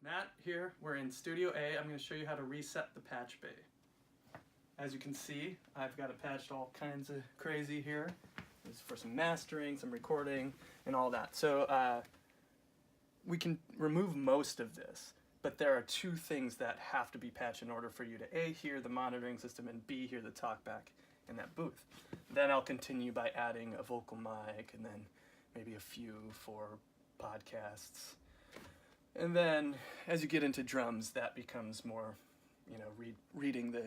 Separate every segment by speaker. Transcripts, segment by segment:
Speaker 1: Matt here, we're in Studio A. I'm going to show you how to reset the patch bay. As you can see, I've got it patched all kinds of crazy here. This is for some mastering, some recording, and all that. So we can remove most of this, but there are two things that have to be patched in order for you to A, hear the monitoring system, and B, hear the talkback in that booth. Then I'll continue by adding a vocal mic, and then maybe a few for podcasts. And then as you get into drums, that becomes more, reading the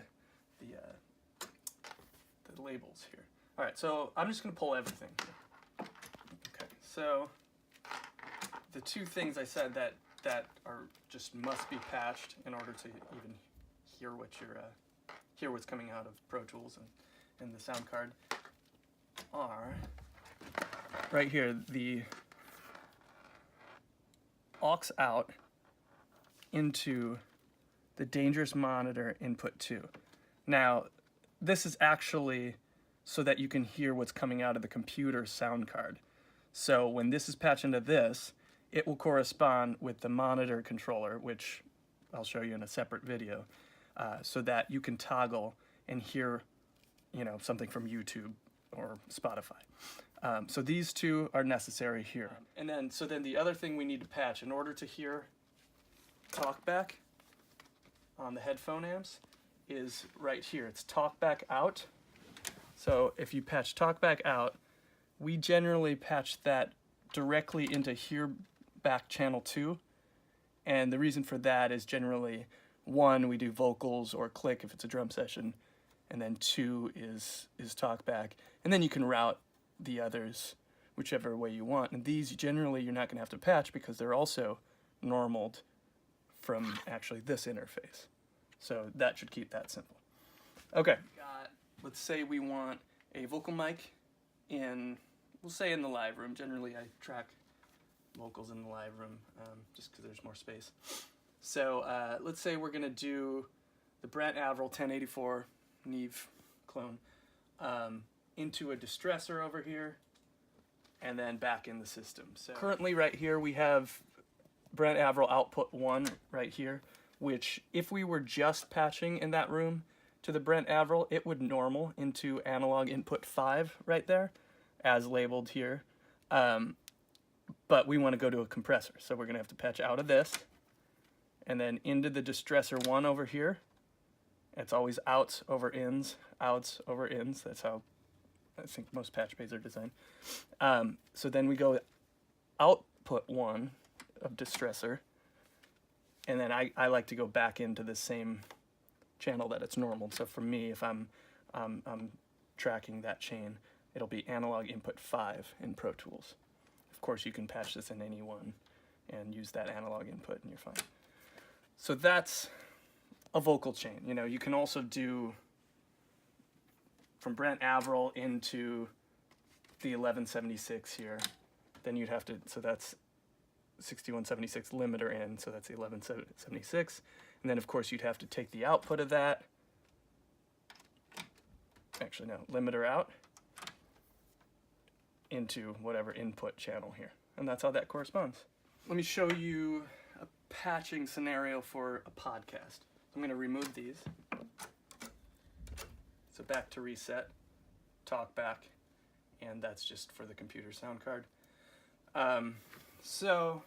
Speaker 1: labels here. All right, so I'm just going to pull everything. Okay, so the two things I said that are just must be patched in order to even hear what hear what's coming out of Pro Tools and the sound card are right here, the aux out into the Dangerous Monitor input 2. Now, this is actually so that you can hear what's coming out of the computer sound card. So when this is patched into this, it will correspond with the monitor controller, which I'll show you in a separate video, so that you can toggle and hear, something from YouTube or Spotify. So these two are necessary here. And then the other thing we need to patch in order to hear talkback on the headphone amps is right here. It's talkback out. So if you patch talkback out, we generally patch that directly into hear back channel 2. And the reason for that is generally 1, we do vocals or click if it's a drum session, and then 2 is talkback. And then you can route the others whichever way you want. And these generally you're not going to have to patch because they're also normaled from actually this interface. So that should keep that simple. Okay, let's say we want a vocal mic in, we'll say in the live room. Generally I track vocals in the live room just because there's more space. So let's say we're going to do the Brent Averill 1084 Neve clone into a distressor over here and then back in the system. So currently right here we have Brent Averill output 1 right here, which if we were just patching in that room to the Brent Averill, it would normal into analog input 5 right there as labeled here. But we want to go to a compressor, so we're going to have to patch out of this and then into the distressor 1 over here. It's always outs over ins, outs over ins. That's how I think most patch bays are designed. So then we go output 1 of distressor, and then I like to go back into the same channel that it's normal. So for me, if I'm tracking that chain, it'll be analog input 5 in Pro Tools. Of course, you can patch this in any one and use that analog input and you're fine. So that's a vocal chain. You can also do from Brent Averill into the 1176 here. Then you'd have to, so that's 6176 limiter in, so that's the 1176. And then of course you'd have to take the output of that, actually no, limiter out, into whatever input channel here. And that's how that corresponds. Let me show you a patching scenario for a podcast. I'm going to remove these. So back to reset, talk back, and that's just for the computer sound card. So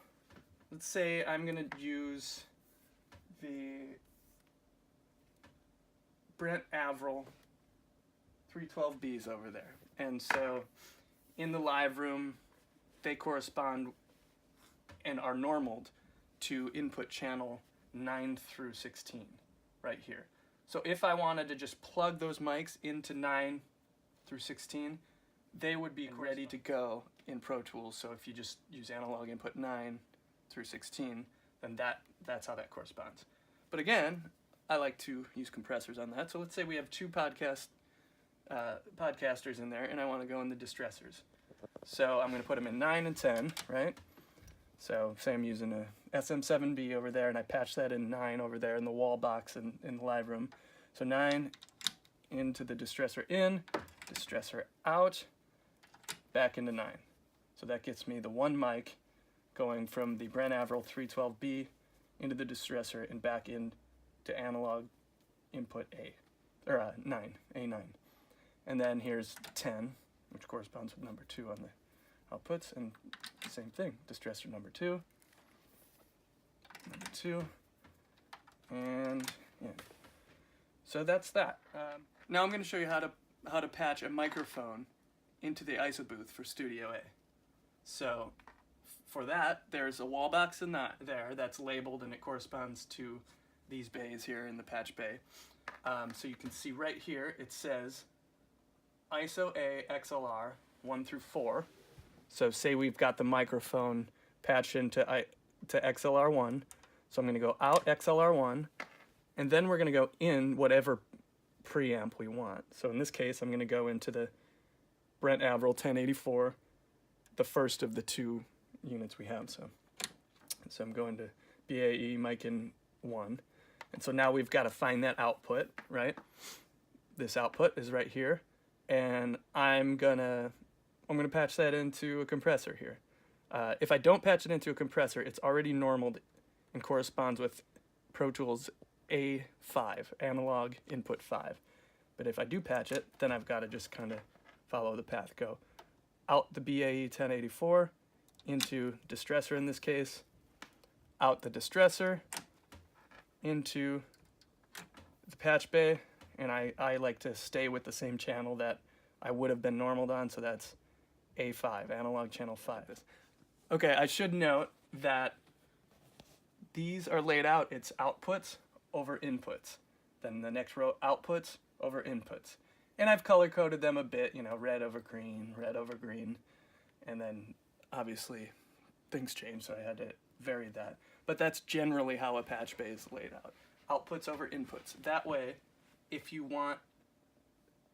Speaker 1: let's say I'm going to use the Brent Averill 312Bs over there. And so in the live room, they correspond and are normaled to input channel 9 through 16 right here. So if I wanted to just plug those mics into 9 through 16, they would be ready to go in Pro Tools. So if you just use analog input 9 through 16, then that's how that corresponds. But again, I like to use compressors on that. So let's say we have 2 podcasters in there, and I want to go in the distressors. So I'm going to put them in 9 and 10, right? So say I'm using a SM7B over there, and I patch that in 9 over there in the wall box in the live room. So 9 into the distressor in, distressor out, back into 9. So that gets me the one mic going from the Brent Averill 312B into the distressor, and back in to analog input A, or 9, A9. And then here's 10, which corresponds with number 2 on the outputs, and same thing, distressor number 2, and yeah. So that's that. Now I'm going to show you how to patch a microphone into the ISO booth for Studio A. So for that, there's a wall box in there that's labeled, and it corresponds to these bays here in the patch bay. So you can see right here it says ISO A XLR 1 through 4. So say we've got the microphone patched into XLR 1. So I'm going to go out XLR 1, and then we're going to go in whatever preamp we want. So in this case, I'm going to go into the Brent Averill 1084, the first of the 2 units we have. So I'm going to BAE mic in 1. And so now we've got to find that output, right? This output is right here, and I'm gonna patch that into a compressor here. If I don't patch it into a compressor, it's already normaled and corresponds with Pro Tools A5, analog input 5. But if I do patch it, then I've got to just kind of follow the path. Go out the BAE 1084, into distressor in this case, out the distressor, into the patch bay, and I like to stay with the same channel that I would have been normaled on, so that's A5, analog channel 5. Okay, I should note that these are laid out, it's outputs over inputs. Then the next row, outputs over inputs. And I've color-coded them a bit, you know, red over green, and then obviously things change, so I had to vary that. But that's generally how a patch bay is laid out. Outputs over inputs. That way, if you want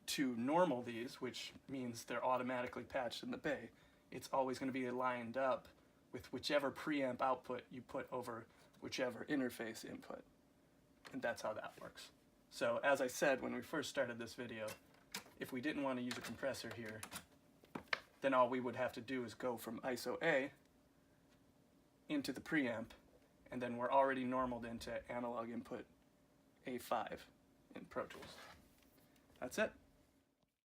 Speaker 1: to normal these, which means they're automatically patched in the bay, it's always going to be lined up with whichever preamp output you put over whichever interface input. And that's how that works. So as I said when we first started this video, if we didn't want to use a compressor here, then all we would have to do is go from ISO A into the preamp, and then we're already normaled into analog input A5 in Pro Tools. That's it.